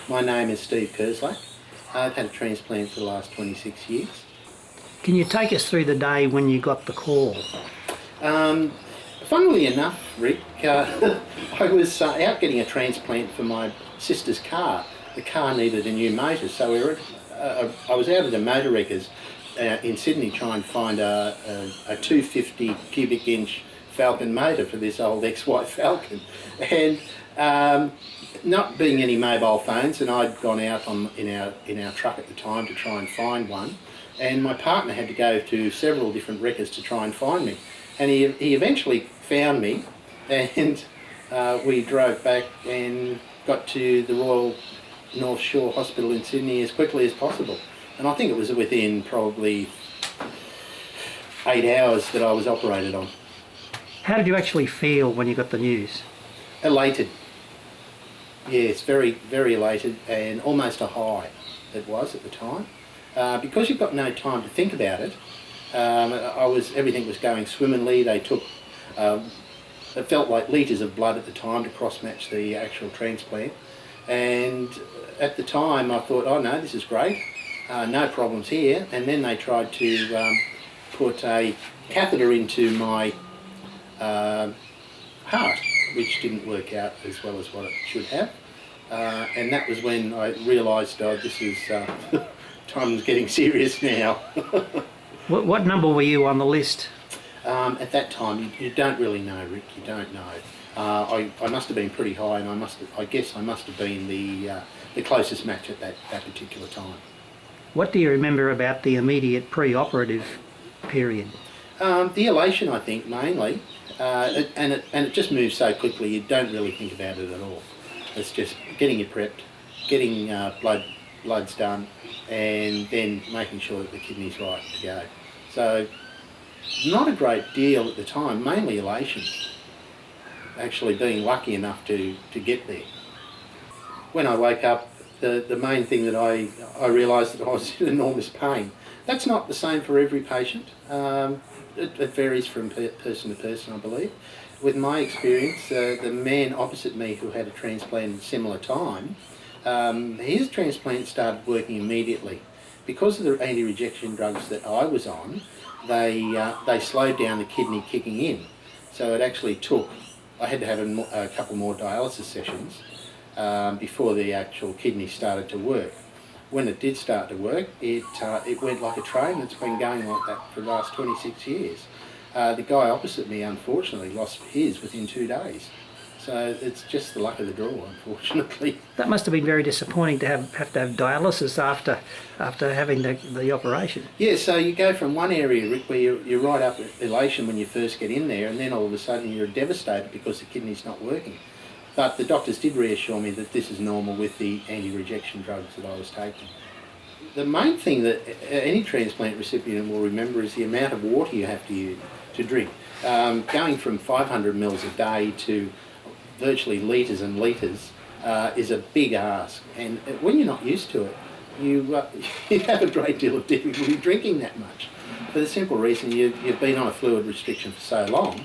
My name is Steve Kerslake. I've had a transplant for the last 26 years. Can you take us through the day when you got the call? Funnily enough, Rick, I was out getting a transplant for my sister's car. The car needed a new motor, so I was out at a motor wreckers in Sydney trying to find a 250 cubic inch Falcon motor for this old ex-wife Falcon. And not being any mobile phones, and I'd gone out in our truck at the time to try and find one, and my partner had to go to several different wreckers to try and find me. And he eventually found me, and we drove back and got to the Royal North Shore Hospital in Sydney as quickly as possible. And I think it was within probably 8 hours that I was operated on. How did you actually feel when you got the news? Elated. Yes, very, very elated, and almost a high it was at the time. Because you've got no time to think about it, everything was going swimmingly. They took, it felt like litres of blood at the time to cross-match the actual transplant. And at the time I thought, oh no, this is great, no problems here. And then they tried to put a catheter into my heart, which didn't work out as well as what it should have. And that was when I realised, oh, this is, time's getting serious now. What number were you on the list? At that time, you don't really know, Rick, you don't know. I must have been pretty high, and I guess I must have been the closest match at that particular time. What do you remember about the immediate pre-operative period? The elation, I think, mainly, and it just moves so quickly you don't really think about it at all. It's just getting you prepped, getting bloods done, and then making sure that the kidney's right to go. So, not a great deal at the time, mainly elation. Actually being lucky enough to get there. When I woke up, the main thing that I realised that I was in enormous pain. That's not the same for every patient. It varies from person to person, I believe. With my experience, the man opposite me who had a transplant at a similar time, his transplant started working immediately. Because of the anti-rejection drugs that I was on, they slowed down the kidney kicking in. So it actually took, I had to have a couple more dialysis sessions before the actual kidney started to work. When it did start to work, it went like a train. It's been going like that for the last 26 years. The guy opposite me, unfortunately, lost his within 2 days. So it's just the luck of the draw, unfortunately. That must have been very disappointing to have to have dialysis after having the operation. Yeah, so you go from one area, Rick, where you're right up at elation when you first get in there, and then all of a sudden you're devastated because the kidney's not working. But the doctors did reassure me that this is normal with the anti-rejection drugs that I was taking. The main thing that any transplant recipient will remember is the amount of water you have to drink. Going from 500 mils a day to virtually litres and litres is a big ask. And when you're not used to it, you have a great deal of difficulty drinking that much. For the simple reason you've been on a fluid restriction for so long,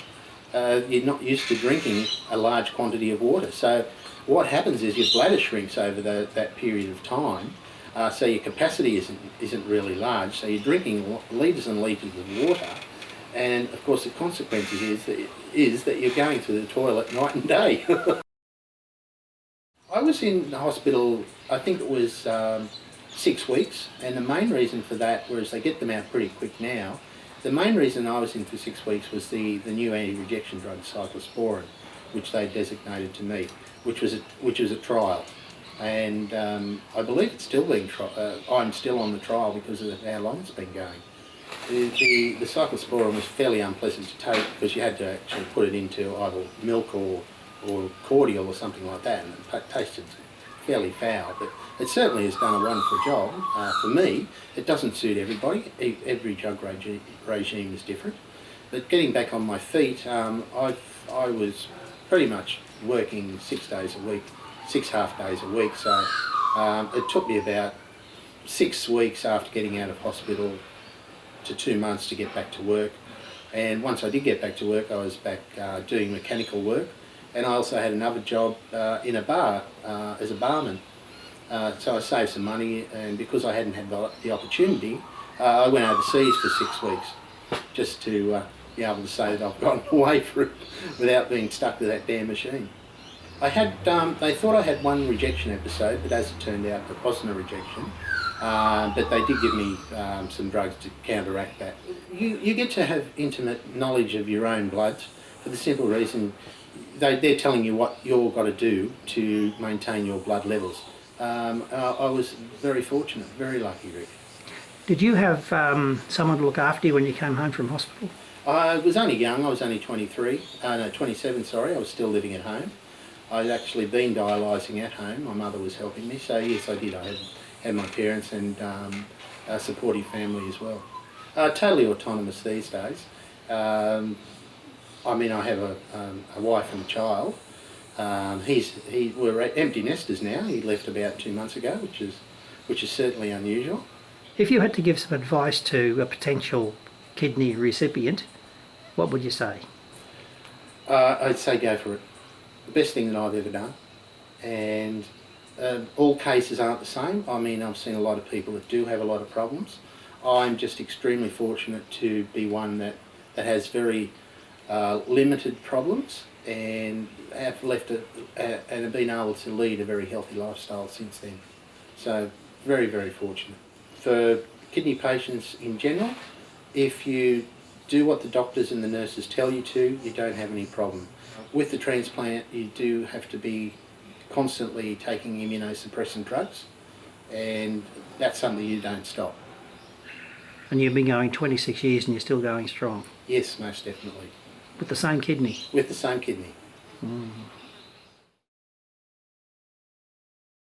you're not used to drinking a large quantity of water. So what happens is your bladder shrinks over that period of time, so your capacity isn't really large, so you're drinking litres and litres of water, and of course the consequence is that you're going to the toilet night and day. I was in the hospital, I think it was 6 weeks, and the main reason for that, whereas they get them out pretty quick now, the main reason I was in for 6 weeks was the new anti-rejection drug, cyclosporin, which they designated to me, which was a trial. And I believe it's still being I'm still on the trial because of how long it's been going. The cyclosporin was fairly unpleasant to take because you had to actually put it into either milk or cordial or something like that, and it tasted fairly foul, but it certainly has done a wonderful job. For me, it doesn't suit everybody. Every drug regime is different. But getting back on my feet, I was pretty much working 6 days a week, 6 half days a week, so it took me about 6 weeks after getting out of hospital to 2 months to get back to work. And once I did get back to work, I was back doing mechanical work, and I also had another job in a bar as a barman. So I saved some money, and because I hadn't had the opportunity, I went overseas for 6 weeks just to be able to say that I've gotten away from it without being stuck with that damn machine. I had, they thought I had one rejection episode, but as it turned out, it wasn't a rejection. But they did give me some drugs to counteract that. You get to have intimate knowledge of your own bloods for the simple reason they're telling you what you've got to do to maintain your blood levels. I was very fortunate, very lucky, Rick. Did you have someone to look after you when you came home from hospital? I was only young, I was only 27, sorry, I was still living at home. I'd actually been dialysing at home, my mother was helping me, so yes I did. I had my parents and a supportive family as well. Totally autonomous these days. I mean, I have a wife and a child. We're empty nesters now. He left about 2 months ago, which is certainly unusual. If you had to give some advice to a potential kidney recipient, what would you say? I'd say go for it. The best thing that I've ever done. And all cases aren't the same. I mean, I've seen a lot of people that do have a lot of problems. I'm just extremely fortunate to be one that has very limited problems and have and have been able to lead a very healthy lifestyle since then. So very, very fortunate. For kidney patients in general, if you do what the doctors and the nurses tell you to, you don't have any problem. With the transplant, you do have to be constantly taking immunosuppressant drugs, and that's something you don't stop. And you've been going 26 years and you're still going strong? Yes, most definitely. With the same kidney? With the same kidney. Mm.